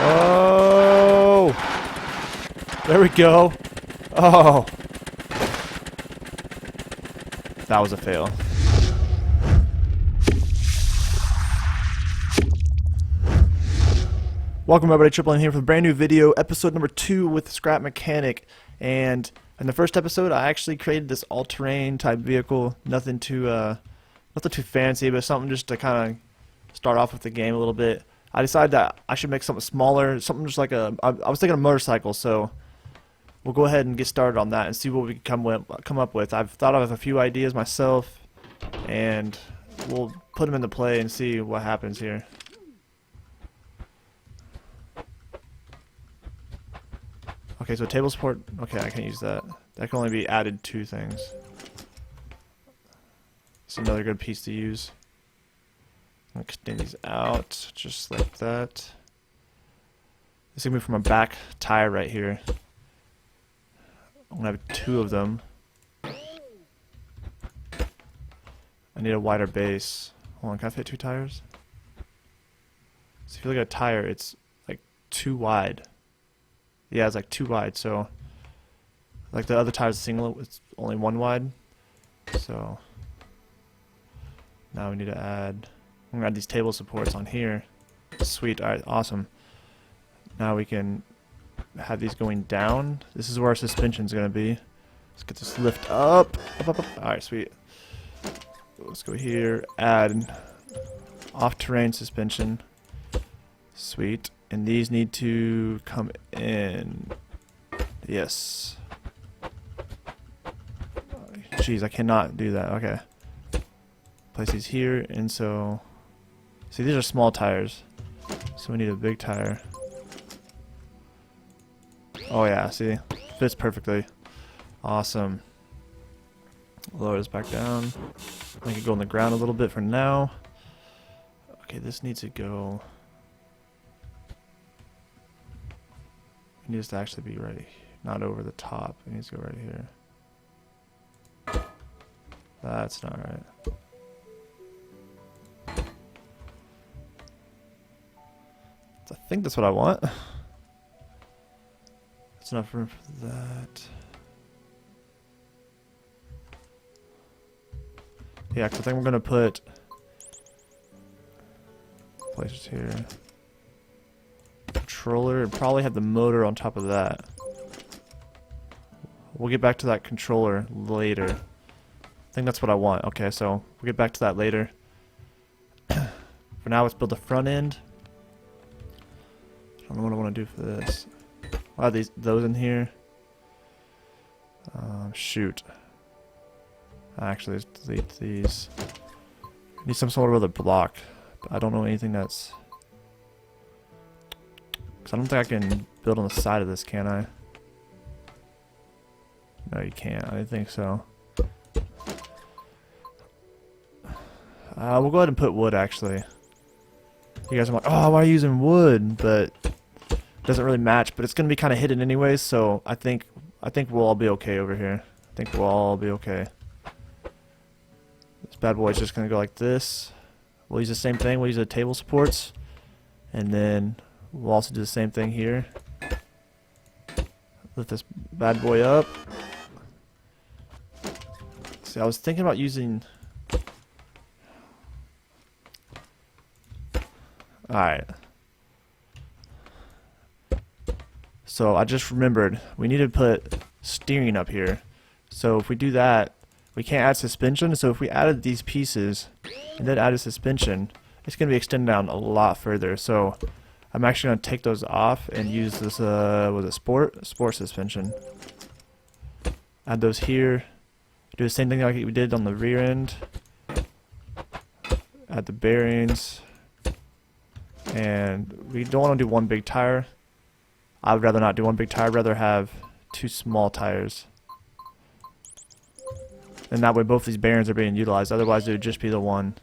Oh! There we go. Oh! That was a fail. Welcome everybody, tripleM here for a brand new video, episode number 2 with Scrap Mechanic. And in the first episode, I actually created this all-terrain type vehicle. Nothing too fancy, but something just to kind of start off with the game a little bit. I decided that I should make something smaller, something just like I was thinking a motorcycle, so we'll go ahead and get started on that and see what we can come up with. I've thought of a few ideas myself, and we'll put them into play and see what happens here. Okay, so table support. Okay, I can't use that. That can only be added to things. It's another good piece to use. I'll extend these out just like that. This is gonna be from a back tire right here. I'm gonna have 2 of them. I need a wider base. Hold on, can I fit 2 tires? So if you look at a tire, it's like too wide. Yeah, it's like too wide, so like the other tire's single, it's only 1 wide. So now we need to add, I'm gonna add these table supports on here. Sweet, alright, awesome. Now we can have these going down. This is where our suspension's gonna be. Let's get this lift up. Alright, sweet. Let's go here, add off-terrain suspension. Sweet. And these need to come in. Yes. Jeez, I cannot do that. Okay. Place these here, and so... See, these are small tires. So we need a big tire. Oh yeah, see? Fits perfectly. Awesome. Lower this back down. I can go on the ground a little bit for now. Okay, this needs to go... It needs to actually be right, not over the top. It needs to go right here. That's not right. I think that's what I want. That's enough room for that. Yeah, because I think we're going to put places here. Controller and probably have the motor on top of that. We'll get back to that controller later. I think that's what I want. Okay, so we'll get back to that later. For now, let's build the front end. I don't know what I want to do for this. I'll add those in here. Shoot. Actually, let's delete these. Need some sort of other block. I don't know anything that's... I don't think I can build on the side of this, can I? No, you can't. I didn't think so. We'll go ahead and put wood, actually. You guys are like, oh, why are you using wood? But it doesn't really match. But it's going to be kind of hidden anyways, so I think we'll all be okay over here. I think we'll all be okay. This bad boy's just going to go like this. We'll use the same thing. We'll use the table supports. And then... we'll also do the same thing here. Lift this bad boy up. See, I was thinking about using... Alright. So I just remembered, we need to put steering up here. So if we do that, we can't add suspension. So if we added these pieces and then added suspension, it's going to be extended down a lot further. So I'm actually going to take those off and use this, was it sport suspension. Add those here. Do the same thing like we did on the rear end. Add the bearings. And we don't want to do one big tire. I would rather not do one big tire. I'd rather have 2 small tires. And that way both these bearings are being utilized. Otherwise it would just be the one.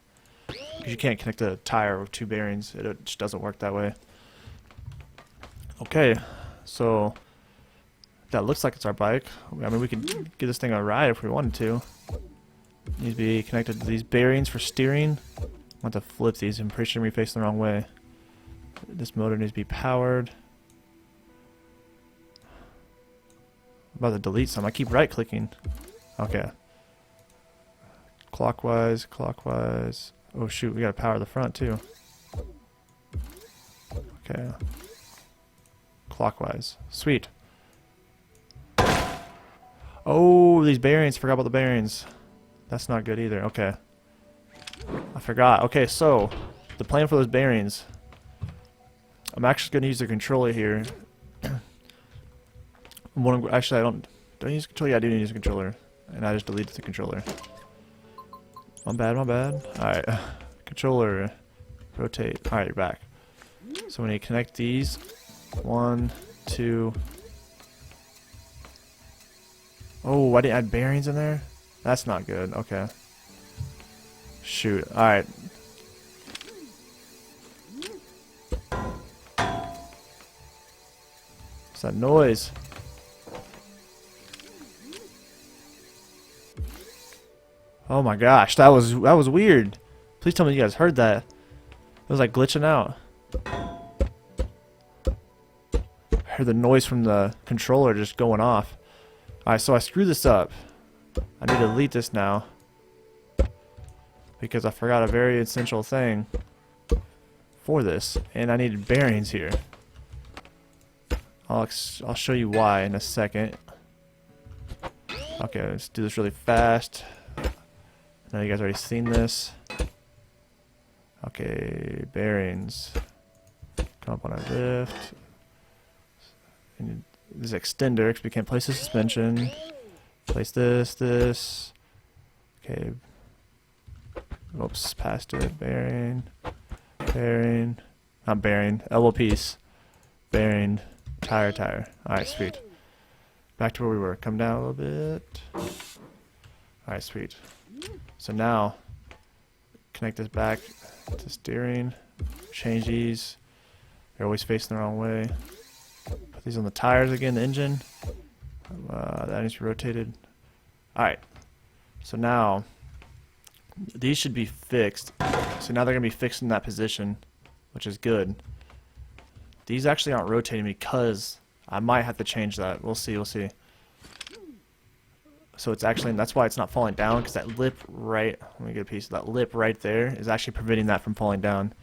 Because you can't connect a tire with 2 bearings. It just doesn't work that way. Okay, so that looks like it's our bike. I mean, we could get this thing a ride if we wanted to. Needs to be connected to these bearings for steering. I want to flip these. I'm pretty sure we faced the wrong way. This motor needs to be powered. I'm about to delete some. I keep right clicking. Okay. Clockwise, clockwise. Oh shoot, we gotta power the front too. Okay. Clockwise. Sweet. Oh, these bearings. Forgot about the bearings. That's not good either. Okay. I forgot. Okay, so the plan for those bearings. I'm actually going to use the controller here. Actually, I don't use the controller. Yeah, I do need to use the controller. And I just deleted the controller. My bad, my bad. Alright. Controller. Rotate. Alright, you're back. So we need to connect these. 1, 2. Oh, I didn't add bearings in there? That's not good. Okay. Shoot. Alright. What's that noise? Oh my gosh, that was weird. Please tell me you guys heard that. It was like glitching out. I heard the noise from the controller just going off. Alright, so I screwed this up. I need to delete this now. Because I forgot a very essential thing for this. And I needed bearings here. I'll show you why in a second. Okay, let's do this really fast. I know you guys already seen this. Okay, bearings. Come up on our lift. And this extender, because we can't place the suspension. Place this. Okay. Oops, past it. Bearing. Not bearing. Elbow piece. Bearing. Tire. Alright, sweet. Back to where we were. Come down a little bit. Alright, sweet. So now, connect this back to steering. Change these. They're always facing the wrong way. Put these on the tires again, the engine. That needs to be rotated. Alright. So now, these should be fixed. So now they're going to be fixed in that position, which is good. These actually aren't rotating because I might have to change that. We'll see. So it's actually, and that's why it's not falling down, because that lip right, let me get a piece of that lip right there is actually preventing that from falling down.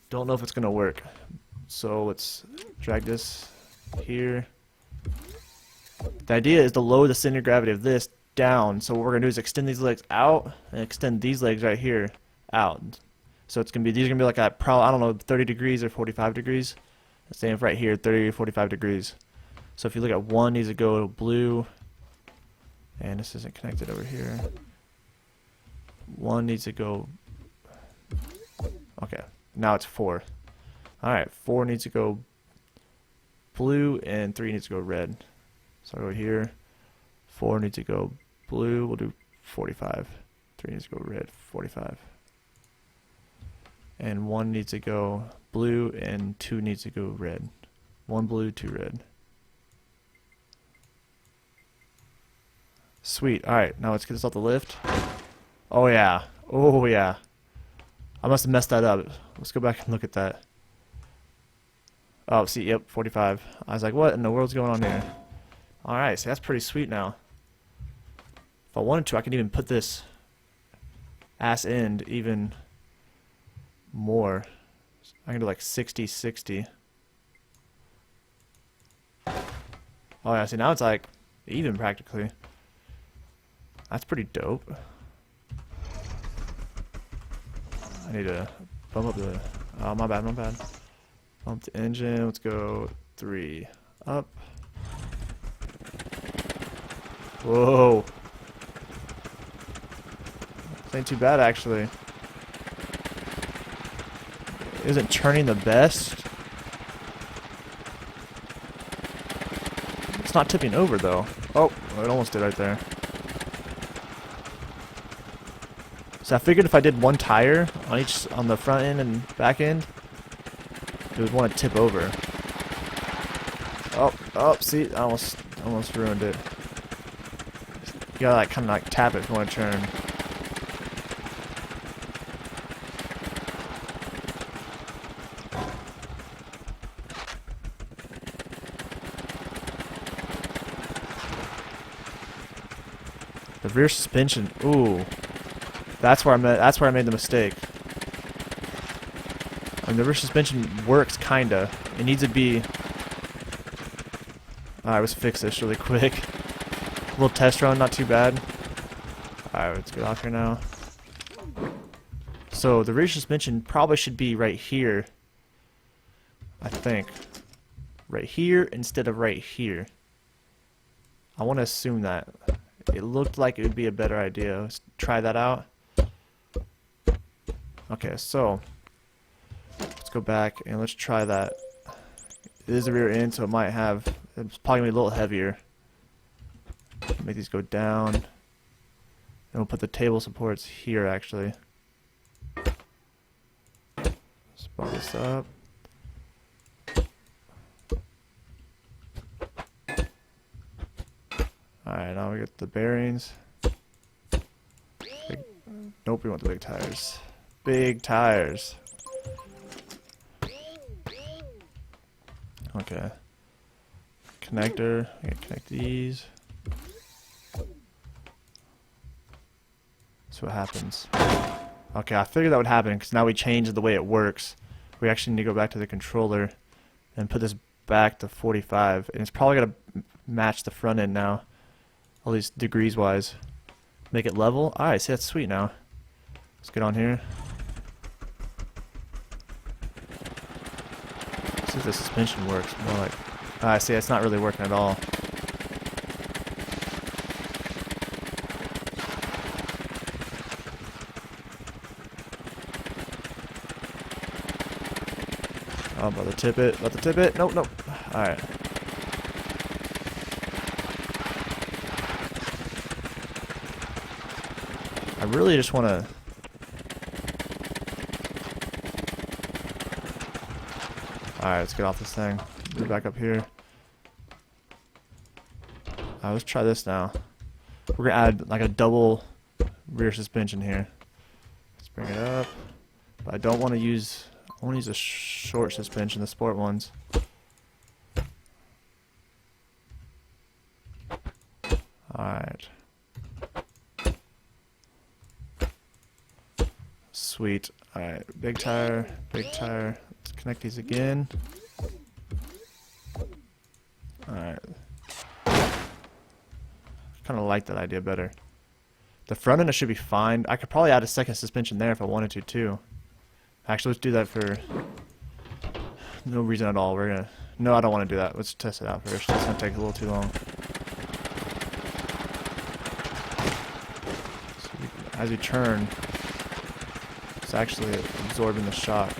Don't know if it's going to work. So let's drag this here. The idea is to lower the center of gravity of this down. So what we're going to do is extend these legs out and extend these legs right here out. So it's going to be, these are going to be like at probably, I don't know, 30 degrees or 45 degrees. Same right here, 30 or 45 degrees. So if you look at one, needs to go blue. And this isn't connected over here. One needs to go. Okay, now it's 4. Alright, 4 needs to go blue and 3 needs to go red. So I'll go here. 4 needs to go blue. We'll do 45. 3 needs to go red. 45. And 1 needs to go blue and 2 needs to go red. 1 blue, 2 red. Sweet. Alright, now let's get this off the lift. Oh yeah. Oh yeah. I must have messed that up. Let's go back and look at that. Oh, see, yep, 45. I was like, what in the world's going on here? Alright, so that's pretty sweet now. If I wanted to, I could even put this ass end even more. I can do like 60, 60. Oh yeah, see now it's like even practically. That's pretty dope. I need to bump up the, oh my bad. Bump the engine, let's go 3 up. Whoa. This ain't too bad actually. Isn't turning the best. It's not tipping over though. Oh, it almost did right there. So I figured if I did one tire on each, on the front end and back end, it would want to tip over. Oh, see, I almost ruined it. You gotta like kind of like tap it if you want to turn. The rear suspension. Ooh, that's where I made the mistake. I mean, the rear suspension works kinda. It needs to be. Alright, let's fix this really quick. A little test run, not too bad. Alright, let's get off here now. So the rear suspension probably should be right here. I think. Right here instead of right here. I want to assume that. It looked like it would be a better idea. Let's try that out. Okay, so let's go back and let's try that. It is the rear end, so it might have. It's probably gonna be a little heavier. Make these go down. And we'll put the table supports here actually. Let's bump this up. Alright, now we get the bearings. Nope, we want the big tires. Big tires. Okay. Connector. I can connect these. That's what happens. Okay, I figured that would happen because now we changed the way it works. We actually need to go back to the controller and put this back to 45. And it's probably going to match the front end now. All these degrees wise. Make it level. Alright, see, that's sweet now. Let's get on here. See if the suspension works. More like. I see, it's not really working at all. Oh, about to tip it. About to tip it. Nope, nope. Alright. I really just want to. Alright, let's get off this thing. Move back up here. Let's try this now. We're going to add like a double rear suspension here. Let's bring it up. But I don't want to use. I want to use a short suspension, the sport ones. Alright. Sweet. Alright, big tire, big tire. Let's connect these again. Alright. Kind of like that idea better. The front end should be fine. I could probably add a second suspension there if I wanted to too. Actually, let's do that for no reason at all. We're gonna. No, I don't want to do that. Let's test it out first. It's gonna take a little too long. So as you turn, it's actually absorbing the shock.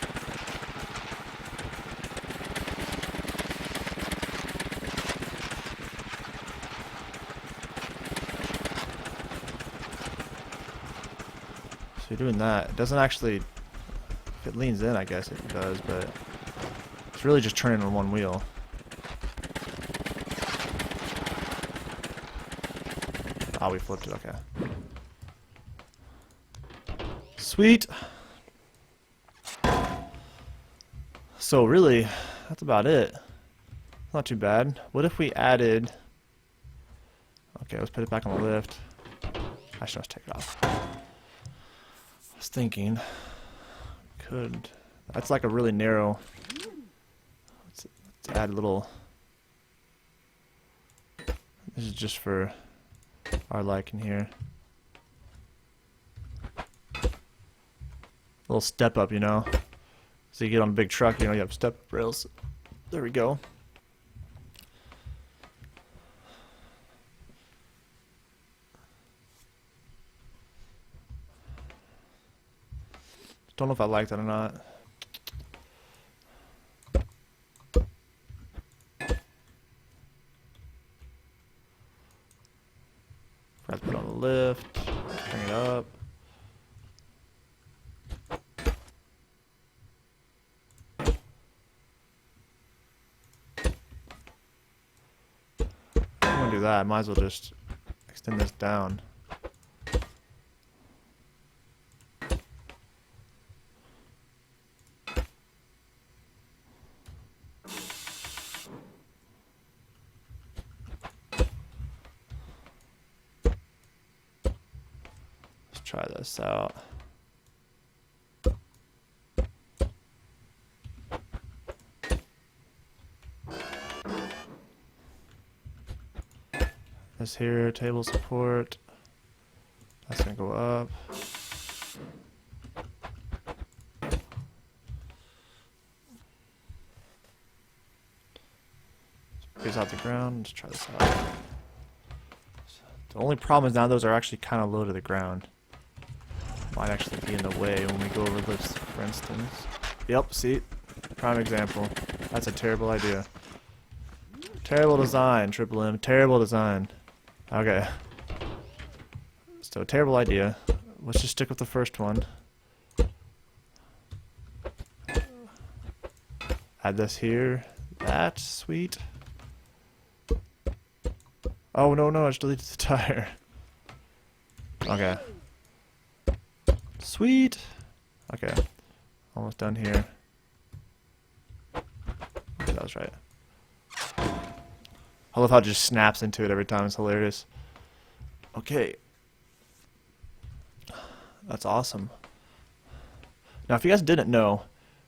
So you're doing that. It doesn't actually. If it leans in, I guess it does, but it's really just turning on one wheel. Ah, we flipped it. Okay. Sweet. So really, that's about it. Not too bad. What if we added... Okay, let's put it back on the lift. Actually, let's take it off. I was thinking... Could... That's like a really narrow... Let's add a little... This is just for our liking here. A little step up, you know. So you get on a big truck, you know, you have step rails. There we go. Don't know if I like that or not. Forgot to put on the lift. Bring it up. I'm gonna do that. I might as well just extend this down. try this out. This here, table support. That's gonna go up. Raise out the ground. Let's try this out. The only problem is now those are actually kind of low to the ground. Might actually be in the way when we go over this, for instance. Yep, see? Prime example. That's a terrible idea. Terrible design, tripleM. Terrible design. Okay. So, terrible idea. Let's just stick with the first one. Add this here. That's sweet. Oh, no, I just deleted the tire. Okay. Sweet. Okay. Almost done here. Okay, that was right. I love how it just snaps into it every time. It's hilarious. Okay. That's awesome. Now, if you guys didn't know,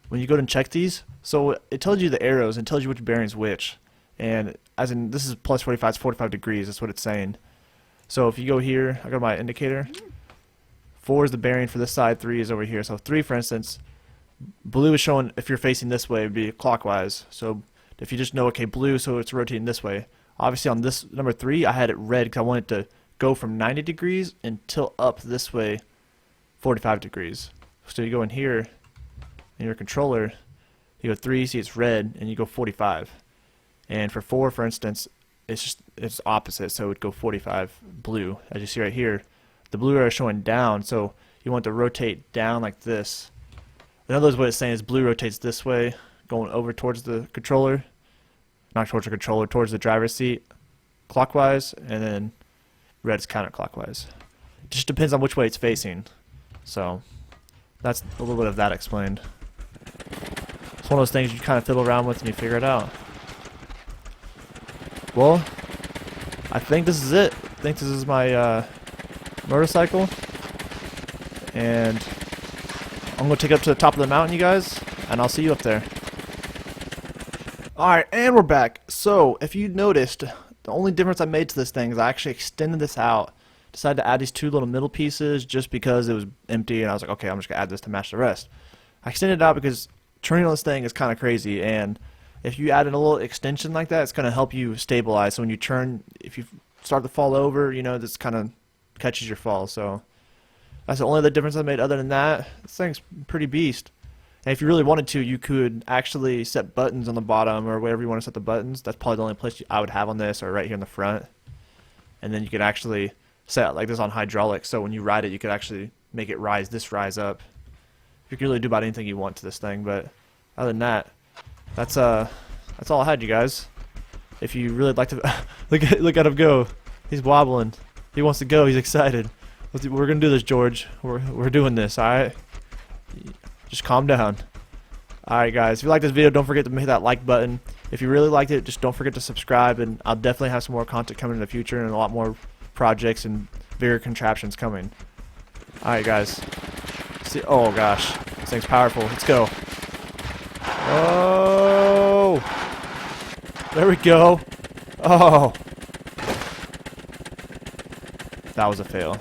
when you go and check these, so it tells you the arrows and tells you which bearing's which. And as in, this is plus 45, it's 45 degrees. That's what it's saying. So if you go here, I got my indicator. 4 is the bearing for this side, 3 is over here. So 3, for instance, blue is showing if you're facing this way, it would be clockwise. So if you just know, okay, blue, so it's rotating this way. Obviously on this number 3, I had it red because I wanted to go from 90 degrees and tilt up this way 45 degrees. So you go in here, in your controller, you go 3, see it's red, and you go 45. And for 4, for instance, it's opposite, so it would go 45 blue. As you see right here, the blue arrow is showing down, so you want to rotate down like this. In other words, what it's saying is blue rotates this way, going over towards the controller, not towards the controller, towards the driver's seat, clockwise, and then red is counterclockwise. It just depends on which way it's facing. So that's a little bit of that explained. It's one of those things you kind of fiddle around with and you figure it out. Well, I think this is it. I think this is my motorcycle, and I'm going to take it up to the top of the mountain, you guys, and I'll see you up there. Alright, and we're back. So, if you noticed, the only difference I made to this thing is I actually extended this out. Decided to add these 2 little middle pieces just because it was empty, and I was like, okay, I'm just going to add this to match the rest. I extended it out because turning on this thing is kind of crazy, and if you add in a little extension like that, it's going to help you stabilize. So when you turn, if you start to fall over, you know, this kind of catches your fall. So that's the only other difference I made. Other than that, this thing's pretty beast. And if you really wanted to, you could actually set buttons on the bottom or wherever you want to set the buttons. That's probably the only place I would have on this, or right here in the front. And then you could actually set like this on hydraulics. So when you ride it, you could actually make it rise up. You can really do about anything you want to this thing. But other than that, that's all I had, you guys. If you really like to look at him go, he's wobbling. He wants to go. He's excited. We're gonna do this, George. We're doing this. All right. Just calm down. All right, guys. If you like this video, don't forget to hit that like button. If you really liked it, just don't forget to subscribe. And I'll definitely have some more content coming in the future and a lot more projects and bigger contraptions coming. All right, guys. See. Oh gosh, this thing's powerful. Let's go. Oh, there we go. Oh, that was a fail.